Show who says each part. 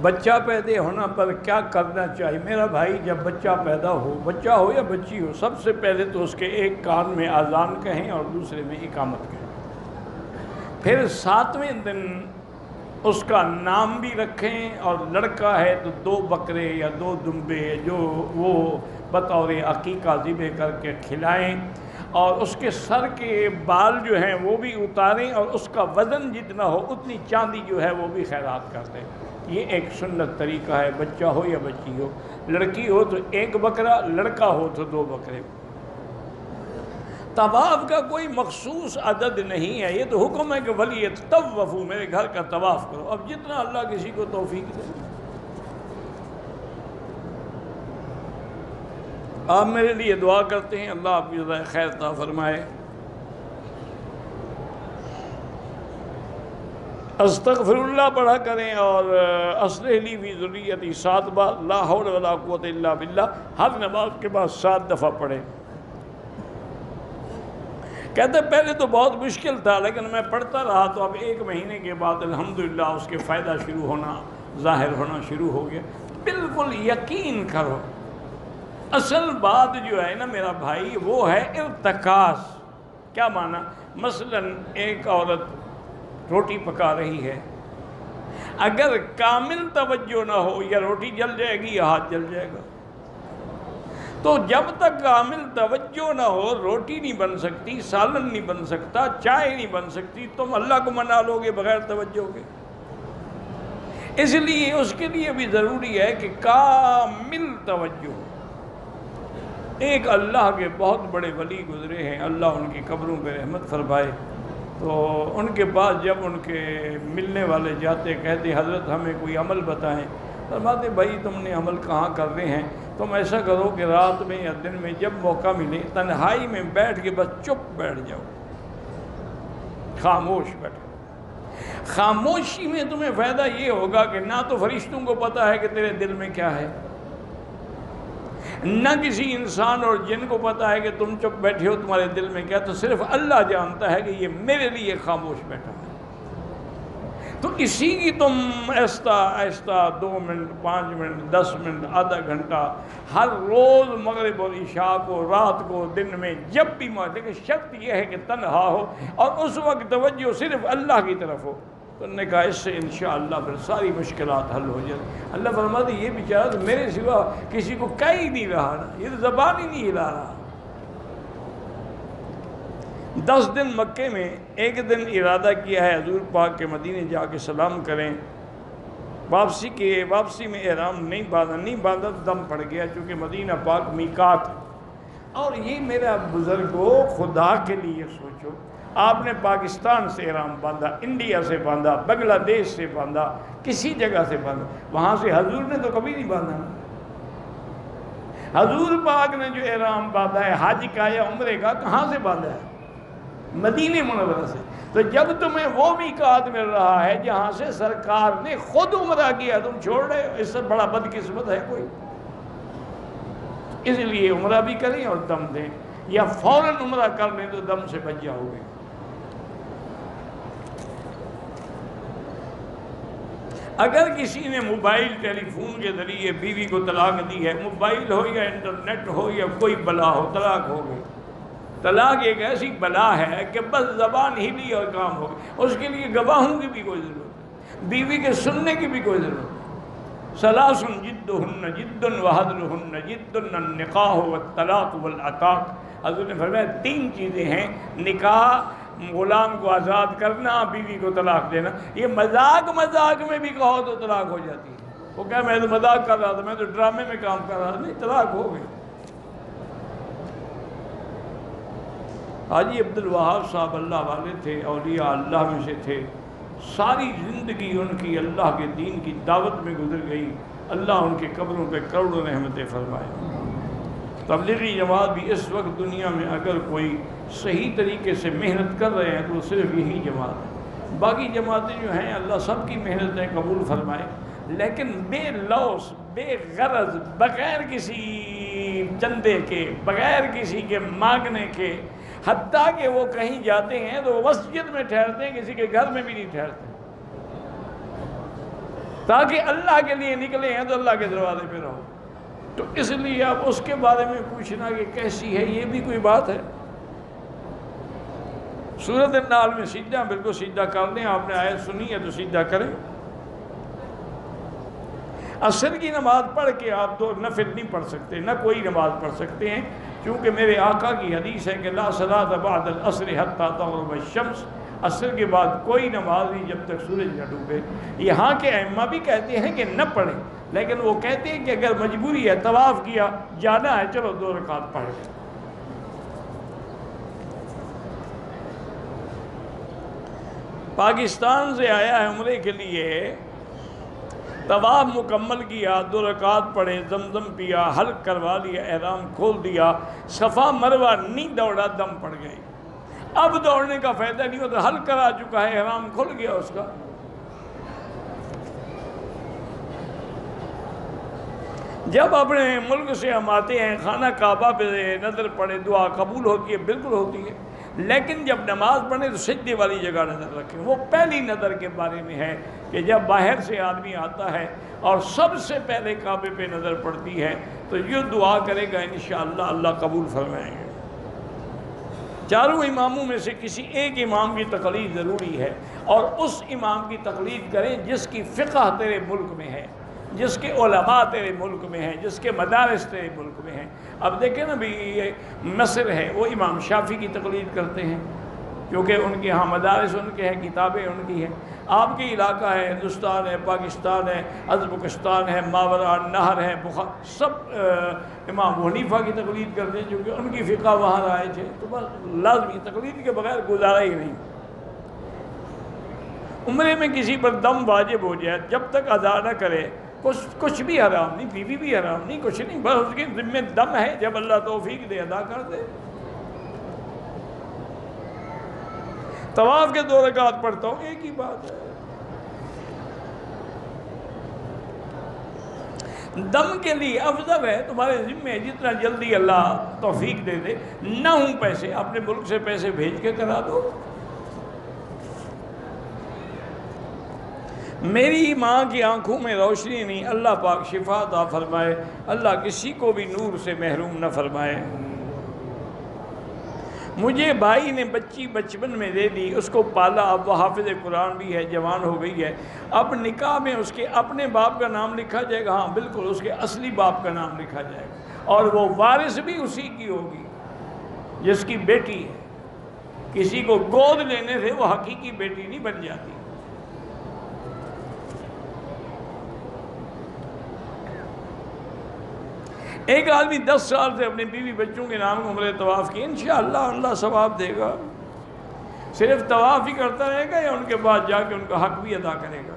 Speaker 1: بچہ پیدا ہونا پر کیا کرنا چاہیے؟ میرا بھائی، جب بچہ پیدا ہو، بچہ ہو یا بچی ہو، سب سے پہلے تو اس کے ایک کان میں اذان کہیں اور دوسرے میں اقامت کہیں، پھر 7ویں دن اس کا نام بھی رکھیں، اور لڑکا ہے تو 2 بکرے یا 2 دمبے جو وہ بطور عقیقہ ذبح کر کے کھلائیں، اور اس کے سر کے بال جو ہیں وہ بھی اتاریں، اور اس کا وزن جتنا ہو اتنی چاندی جو ہے وہ بھی خیرات کر دیں۔ یہ ایک سنت طریقہ ہے، بچہ ہو یا بچی ہو، لڑکی ہو تو 1 بکرا، لڑکا ہو تو 2 بکرے۔ طواف کا کوئی مخصوص عدد نہیں ہے، یہ تو حکم ہے کہ وَلْيَطَّوَّفُوا، میرے گھر کا طواف کرو، اب جتنا اللہ کسی کو توفیق دے۔ آپ میرے لیے دعا کرتے ہیں، اللہ آپ کی جزائے خیر عطا فرمائے۔ استغفر اللہ پڑھا کریں، اور اصلح لی فی ذریتی 7 بار، لا حول ولا قوت الا باللہ ہر نماز کے بعد 7 دفعہ پڑھیں۔ کہتے پہلے تو بہت مشکل تھا، لیکن میں پڑھتا رہا تو اب 1 مہینے کے بعد الحمدللہ اس کے فائدہ شروع ہونا، ظاہر ہونا شروع ہو گیا۔ بالکل یقین کرو، اصل بات جو ہے نا میرا بھائی، وہ ہے ارتکاز۔ کیا معنی؟ مثلا ایک عورت روٹی پکا رہی ہے، اگر کامل توجہ نہ ہو، یا روٹی جل جائے گی یا ہاتھ جل جائے گا۔ تو جب تک کامل توجہ نہ ہو، روٹی نہیں بن سکتی، سالن نہیں بن سکتا، چائے نہیں بن سکتی، تم اللہ کو منا لو گے بغیر توجہ کے۔ اس لیے اس کے لیے بھی ضروری ہے کہ کامل توجہ ہو۔ ایک اللہ کے بہت بڑے ولی گزرے ہیں، اللہ ان کی قبروں پہ رحمت فرمائے، تو ان کے پاس جب ان کے ملنے والے جاتے، کہتے حضرت ہمیں کوئی عمل بتائیں۔ فرماتے بھائی تم نے عمل کہاں کرنے ہیں، تم ایسا کرو کہ رات میں یا دن میں جب موقع ملے تنہائی میں بیٹھ کے بس چپ بیٹھ جاؤ، خاموش بیٹھو۔ خاموشی میں تمہیں فائدہ یہ ہوگا کہ نہ تو فرشتوں کو پتہ ہے کہ تیرے دل میں کیا ہے، نہ کسی انسان اور جن کو پتہ ہے کہ تم چپ بیٹھے ہو تمہارے دل میں کیا، تو صرف اللہ جانتا ہے کہ یہ میرے لیے خاموش بیٹھا ہے۔ تو اسی کی تم آہستہ آہستہ 2 منٹ، 5 منٹ، 10 منٹ، آدھا گھنٹہ ہر روز مغرب اور عشاء کو، رات کو، دن میں، جب بھی لیکن شرط یہ ہے کہ تنہا ہو اور اس وقت توجہ صرف اللہ کی طرف ہو۔ تو انہوں نے کہا اس سے انشاءاللہ پھر ساری مشکلات حل ہو جائیں۔ اللہ فرماتے یہ بیچارہ تو میرے سوا کسی کو کہہ ہی نہیں رہا نا، یہ تو زبان ہی نہیں ہلا رہا۔ 10 دن مکے میں، ایک دن ارادہ کیا ہے حضور پاک کے مدینے جا کے سلام کریں، واپسی میں احرام نہیں باندھا تو دم پڑ گیا، چونکہ مدینہ پاک میقات۔ اور یہ میرا بزرگو خدا کے لیے سوچو، آپ نے پاکستان سے احرام باندھا، انڈیا سے باندھا، بنگلہ دیش سے باندھا، کسی جگہ سے باندھا، وہاں سے حضور نے تو کبھی نہیں باندھا۔ حضور پاک نے جو احرام باندھا ہے حج کا یا عمرے کا، کہاں سے باندھا ہے؟ مدینہ منورہ سے۔ تو جب تمہیں وہ میقات مل رہا ہے جہاں سے سرکار نے خود عمرہ کیا، تم چھوڑ رہے ہو، اس سے بڑا بدقسمت ہے کوئی؟ اس لیے عمرہ بھی کریں اور دم دیں، یا فوراً عمرہ کر لیں تو دم سے بچ جاؤ گے۔ اگر کسی نے موبائل ٹیلی فون کے ذریعے بیوی کو طلاق دی ہے، موبائل ہو یا انٹرنیٹ ہو یا کوئی بلا ہو، طلاق ہو گئی۔ طلاق ایک ایسی بلا ہے کہ بس زبان ہی لی اور کام ہو گئی، اس کے لیے گواہوں کی بھی کوئی ضرورت ہے، بیوی کے سننے کی بھی کوئی ضرورت ہے۔ ثلاث جدہن جد وحدلہن جد النکاح والطلاق والعتاق۔ حضور نے فرمایا 3 چیزیں ہیں، نکاح، غلام کو آزاد کرنا، بیوی کو طلاق دینا۔ یہ مذاق میں بھی کہو تو طلاق ہو جاتی ہے۔ وہ کہا میں تو مذاق کر رہا تھا، میں تو ڈرامے میں کام کر رہا تھا، نہیں، طلاق ہو گئی۔ حاجی عبد الوہاب صاحب اللہ والے تھے، اولیاء اللہ میں سے تھے، ساری زندگی ان کی اللہ کے دین کی دعوت میں گزر گئی، اللہ ان کے قبروں پہ کروڑوں رحمتیں فرمائے۔ تبلیغی جماعت بھی اس وقت دنیا میں اگر کوئی صحیح طریقے سے محنت کر رہے ہیں تو صرف یہی جماعت ہے۔ باقی جماعتیں جو ہیں اللہ سب کی محنتیں قبول فرمائے، لیکن بے لوث، بے غرض، بغیر کسی چندے کے، بغیر کسی کے مانگنے کے، حتیٰ کہ وہ کہیں جاتے ہیں تو وہ مسجد میں ٹھہرتے ہیں، کسی کے گھر میں بھی نہیں ٹھہرتے۔ تاکہ اللہ کے لیے نکلے ہیں تو اللہ کے دروازے پہ رہو. تو اس لیے اب اس کے بارے میں پوچھنا کہ کیسی ہے، یہ بھی کوئی بات ہے؟ سورۃ النحل میں سیدھا، بالکل سیدھا کر دیں. آپ نے آیت سنی ہے تو سیدھا کریں. عصر کی نماز پڑھ کے آپ دو نفل نہیں پڑھ سکتے، نہ کوئی نماز پڑھ سکتے ہیں، کیونکہ میرے آقا کی حدیث ہے کہ لا صلاۃ بعد العصر حتی تغرب الشمس. عصر کے بعد کوئی نماز نہیں جب تک سورج نہ ڈوبے. یہاں کے ائمہ بھی کہتے ہیں کہ نہ پڑھیں، لیکن وہ کہتے ہیں کہ اگر مجبوری ہے، طواف کیا، جانا ہے، چلو 2 رکعت پڑھ لیں. پاکستان سے آیا ہے عمرے کے لیے، طواف مکمل کیا، 2 رکعت پڑھے، زمزم پیا، حلق کروا لیا، احرام کھول دیا، صفا مروہ نہیں دوڑا، دم پڑ گئی. اب دوڑنے کا فائدہ نہیں ہوتا، حلق کرا چکا ہے، احرام کھل گیا اس کا. جب اپنے ملک سے ہم آتے ہیں، خانہ کعبہ پہ نظر پڑے، دعا قبول ہوتی ہے، بالکل ہوتی ہے، لیکن جب نماز پڑھیں تو سجدے والی جگہ نظر رکھیں. وہ پہلی نظر کے بارے میں ہے کہ جب باہر سے آدمی آتا ہے اور سب سے پہلے کعبے پہ نظر پڑتی ہے تو یہ دعا کرے گا، انشاءاللہ اللہ قبول فرمائیں گے. چاروں اماموں میں سے کسی ایک امام کی تقلید ضروری ہے، اور اس امام کی تقلید کریں جس کی فقہ تیرے ملک میں ہے، جس کے علماء تیرے ملک میں ہیں، جس کے مدارس تیرے ملک میں ہیں. اب دیکھیں نا بھی یہ مصر ہے، وہ امام شافعی کی تقلید کرتے ہیں کیونکہ ان کے ہاں مدارس ان کے ہیں، کتابیں ان کی ہیں. آپ کی علاقہ ہے، ہندوستان ہے، پاکستان ہے، ازبکستان ہے، ماورا نہر ہے، سب امام حنیفہ کی تقلید کرتے ہیں کیونکہ ان کی فقہ وہاں رائج ہے. تو بس لازمی تقلید کے بغیر گزارا ہی نہیں. عمرے میں کسی پر دم واجب ہو جائے، جب تک ادا نہ کرے کچھ بھی حرام نہیں، بیوی بھی حرام نہیں، کچھ نہیں، بس اس کے ذمہ دم ہے، جب اللہ توفیق دے ادا کر دے. طواف کے 2 رکعت پڑھتا ہوں، ایک ہی بات ہے. دم کے لیے افضل ہے، تمہارے ذمہ جتنا جلدی اللہ توفیق دے دے. نہ ہوں پیسے، اپنے ملک سے پیسے بھیج کے کرا دو. میری ماں کی آنکھوں میں روشنی نہیں، اللہ پاک شفا عطا فرمائے، اللہ کسی کو بھی نور سے محروم نہ فرمائے. مجھے بھائی نے بچی بچپن میں دے دی، اس کو پالا، اب وہ حافظ قرآن بھی ہے، جوان ہو گئی ہے. اب نکاح میں اس کے اپنے باپ کا نام لکھا جائے گا؟ ہاں بالکل، اس کے اصلی باپ کا نام لکھا جائے گا، اور وہ وارث بھی اسی کی ہوگی جس کی بیٹی ہے. کسی کو گود لینے سے وہ حقیقی بیٹی نہیں بن جاتی. ایک آدمی 10 سال سے اپنے بیوی بچوں کے نام عمرے طواف کی، انشاءاللہ اللہ ثواب دے گا. صرف طواف ہی کرتا رہے گا یا ان کے بعد جا کے ان کا حق بھی ادا کرے گا؟